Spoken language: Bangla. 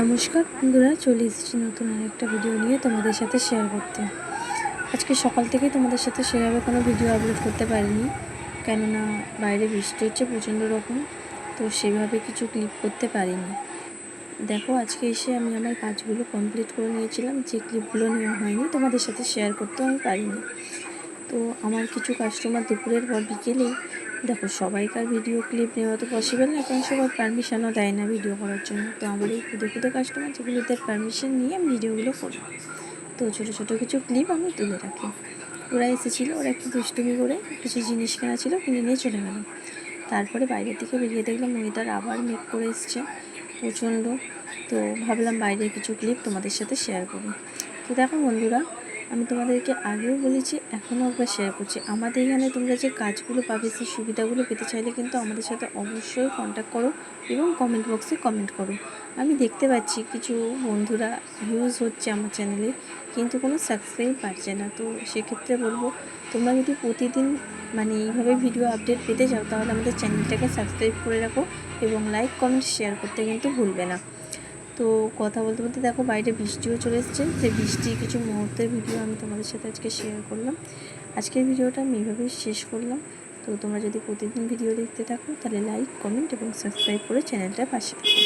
নমস্কার বন্ধুরা, চলে এসেছি নতুন আরেকটা ভিডিও নিয়ে তোমাদের সাথে শেয়ার করতে। আজকে সকাল থেকেই তোমাদের সাথে সেভাবে কোনো ভিডিও আপলোড করতে পারিনি, কেননা বাইরে বৃষ্টি হচ্ছে প্রচণ্ড রকম, তো সেভাবে কিছু ক্লিপ করতে পারিনি। দেখো, আজকে এসে আমি আমার কাজগুলো কমপ্লিট করে নিয়েছিলাম, যে ক্লিপগুলো নেওয়া হয়নি তোমাদের সাথে শেয়ার করতেও আমি পারিনি। তো আমার কিছু কাস্টমার দুপুরের পর বিকেলেই, দেখো সবাইকার ভিডিও ক্লিপ নেওয়া তো পসিবল না, কারণ সবাই পারমিশনও দেয় না ভিডিও করার জন্য। তো আমার এই খুদে খুদে কাস্টমার যেগুলোদের পারমিশন নিয়ে আমি ভিডিওগুলো করি, তো ছোটো ছোটো কিছু ক্লিপ আমি তুলে রাখি। ওরা এসেছিলো, ওরা একটু দুষ্টুমি করে কিছু জিনিস কেনা ছিল, কিনে নিয়ে চলে গেল। তারপরে বাইরের দিকে বেরিয়ে দেখলাম ওয়েদার আবার মেঘ করে এসছে প্রচণ্ড। তো ভাবলাম বাইরের কিছু ক্লিপ তোমাদের সাথে শেয়ার করি। তো দেখো বন্ধুরা, আমি তোমাদেরকে আগেও বলেছি, এখনও একবার শেয়ার করছি, আমাদের এখানে তোমরা যে কাজগুলো পাবে সেই সুবিধাগুলো পেতে চাইলে কিন্তু আমাদের সাথে অবশ্যই কন্ট্যাক্ট করো এবং কমেন্ট বক্সে কমেন্ট করো। আমি দেখতে পাচ্ছি কিছু বন্ধুরা ভিউজ হচ্ছে আমার চ্যানেলে, কিন্তু কোনো সাবস্ক্রাইব পাচ্ছে না। তো সেক্ষেত্রে বলবো, তোমরা যদি প্রতিদিন এইভাবে ভিডিও আপডেট পেতে চাও, তাহলে আমাদের চ্যানেলটাকে সাবস্ক্রাইব করে রাখো এবং লাইক কমেন্ট শেয়ার করতে কিন্তু ভুলবে না। তো কথা বলতে বলতে দেখো বাইরে বৃষ্টিও চলে এসছে, যে বৃষ্টির কিছু মুহূর্তের ভিডিও আমি তোমাদের সাথে আজকে শেয়ার করলাম। আজকের ভিডিওটা আমি এইভাবেই শেষ করলাম। তো তোমরা যদি প্রতিদিন ভিডিও দেখতে থাকো, তাহলে লাইক কমেন্ট এবং সাবস্ক্রাইব করে চ্যানেলটার পাশে থাকো।